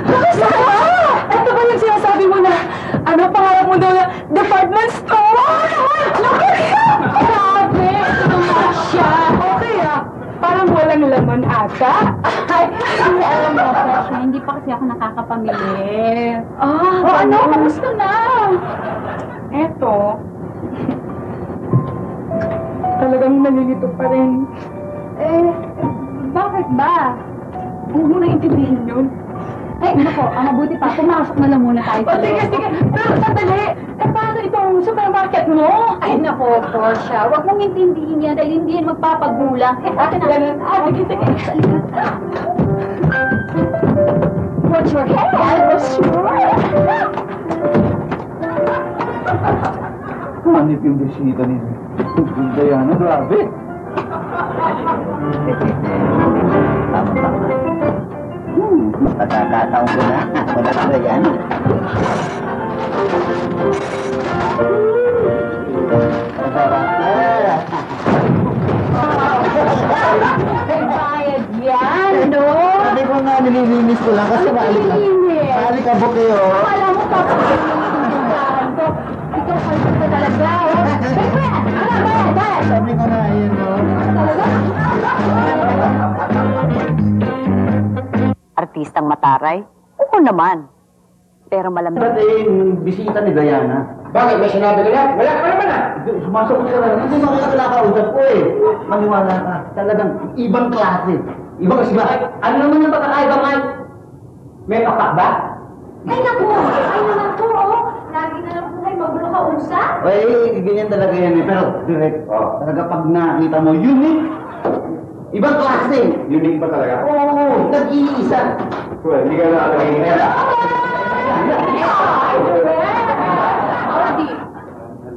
Kamusta ka? Ito ba yung sinasabi mo na ano pangarap mo daw na department store? Grabe! Ito naman siya. Okay parang walang laman ata. Ay, alam mo, Presya, hindi pa kasi ako nakakapamili. Ano? Kamusta na? Eto. Talagang nalilito pa rin. Bakit ba? Huwag mo na intindihin yun. Ay, naku, mabuti pa. Pumasok na lang muna tayo sa loob. Sige. Pero sandali. Paano itong supermarket mo? Ay, naku, Portia. Huwag mong intindihin yan dahil hindi yan magpapagulang. Akin na. Sige. What's your hair? I was sure. Hanip yung bisita nila. Diana, grabe. Tama. Pagkakataon ko na. Wala ka na yan. Bayad yan, no? Sabi ko nga, nililinis ko lang kasi balik ka po kayo. Alam mo, papakilindahan ko. Ikaw kalito ka talaga. Sabi ko na, ayun, no? Artistang mataray? Oo naman. Pero malamig. Ba't yung bisita ni Diana? Bakit? May sinabi ka na? Wala pa naman Sumasok ka lang. Hindi mo kaya kinakausap ko eh. Maniwala ka. Talagang ibang klase. Ibang Kasi bakit? Ano naman ang pagkakaiba, Mike? May pakpak ba? Ay, naku! Ay, naman to, Lagi na lang po kayo magulo ka usap. eh, ganyan talaga yan eh. Pero, direct, talaga pag nakita mo, unique. Ibang klase. Unique ba talaga? Oo, nag-iisa. Well, hindi ka na alam yung hera.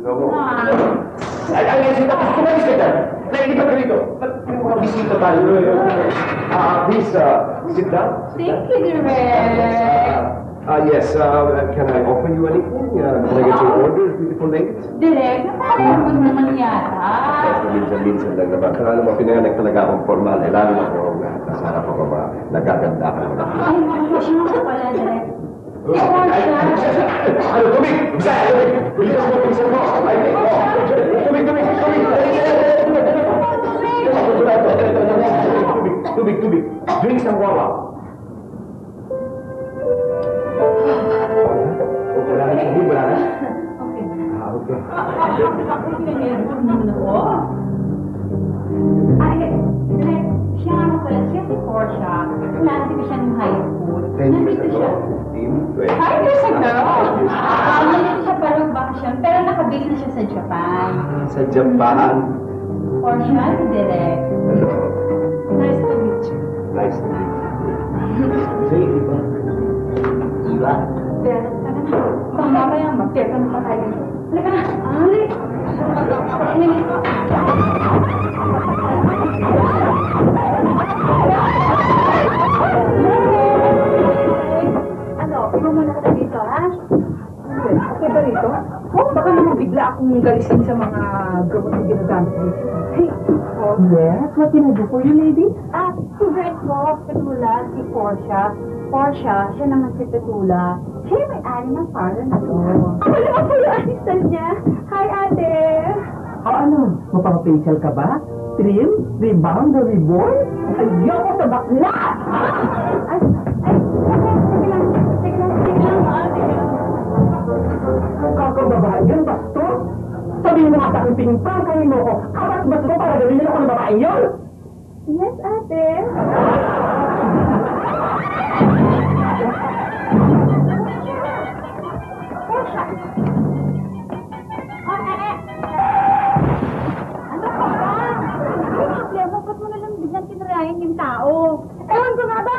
Hello. Ay, sita. Kumalis ka dyan. Nailipat ka rito. Ba't yung mga bisita tayo? Please, sit down. Thank you, Direk. Yes, can I offer you anything? Can I get your order, beautiful ladies? Direk, napakapagod naman yata. Minsan lang naman. Alam mo, pinanganak talaga akong formal. Lalo na kung nasa harap ako ba, nagaganda ka naman. Ay, nakakasyon ka pala, Direk. Ano, tumig! Bilis mo, bilisan mo! Tumig! Tubig! Drinks ang wawa! Wala na siya, wala na? Okay. Okay. Ako pinag-airport naman ako. Ay, Direk, siya nga pala, siya si Portia. Klase ko siya ng high school. 10 years Nandito siya. ago. 15, 20. 5 years ago. Nandito siya para magbakasyon, pero nakabase na siya sa Japan. Sa Japan. Portia, si Direk. Hello. Nice to meet you. Nice to meet you. Say, iba. Iba. Direk, tara na. Baka mamaya mag-teka na pa tayo. Halika na. Halika. Ano, iba muna ka dito, ha? Okay ba rito? Baka naman bigla akong galisin sa mga gamot na ginagamit dito. Hey, yes? What can I do for you, lady? Favorite ko, Petula, si Portia. Portia, siya naman si Petula. Siya yung may-ari ng parlor na to. Ako naman po yung assistant niya. Hi, ate! Ano? Mapang-facial ka ba? Trim? Rebound? Or reborn? Ayoko sa bakla! Ay, sige lang, ate. Kakababae yun, basto? Sabihin mo nga sa akin, pinipangkahin mo ko. Kapat basto para gawin ako ng babae yun? Yes, ate. Portia! Ano ka ba? Ano problema? Ba't mo nalang biglang tinrayan yung tao? Ewan ko nga ba?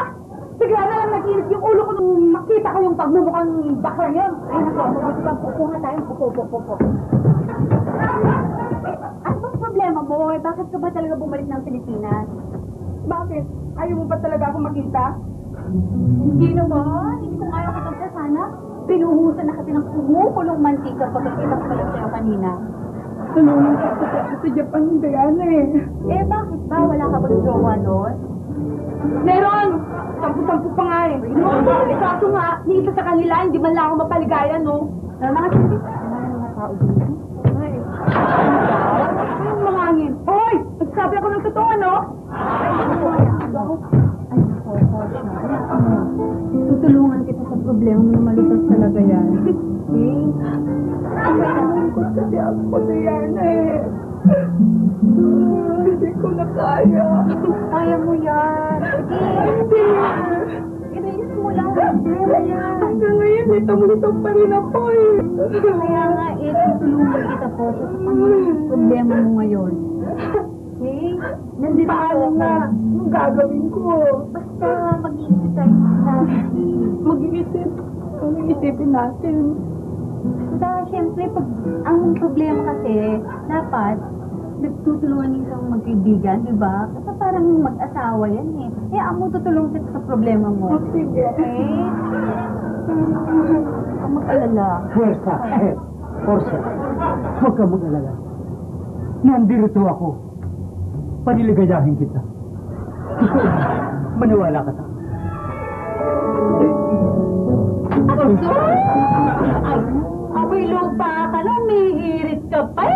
Bigla na lang nag-irit yung ulo ko nung makita ko yung pagmumukhang bakla yun. Ay, naku, mabuti pang kukuha tayo. Upo. Ano bang problema mo? Bakit ka ba talaga bumalik ng Pilipinas? Bakit? Ayaw mo ba talaga ako makita? Hindi naman. Hindi ko kaya katagsa sana. Pinuhusan na kasi ng kumukulong mantika pagkakita ko pala sa'yo kanina. Tulungan ka sa Japan ng Diana eh. Eh, bakit ba? Wala ka bang jowa doon? Meron! Sampu-sampu pa nga eh. Kaso nga, ni isa sa kanila, hindi man lang ako mapaligaya, no? Mga tao dito. Ay. Anong mga hangin? Hoy! Nagsabi ako ng totoo, ano? Ay, nako, Portia. Tutulungan kita sa problema mo na malutas talaga yan. Okay? Nalungkot kasi ako, Diana eh. Hindi ko na kaya. Kaya mo yan. Sige. I-release mo lang. Kaya mo yan. Hanggang ngayon, litong-litong pa rin ako eh. Kaya nga, tutulungan kita po sa problema mo ngayon. Okay? Nandito Paano ako. na? Anong gagawin ko? Basta mag-iisip tayo ng strategy. Mag-iisip. Anong isipin natin? Basta, syempre, pag ang problema kasi, dapat, nagtutulungan yung isang magkaibigan, di ba? Kasi parang mag-asawa yan eh. Kaya ang mo tutulong kita sa problema mo. Sige. Okay? Ang mag-alala. Pwersa, Portia, huwag ka mag-alala. Nandito ako. Paniligayahin kita. Maniwala ka sa akin. Ay, amoy lupa ka lang, may hirit ka pa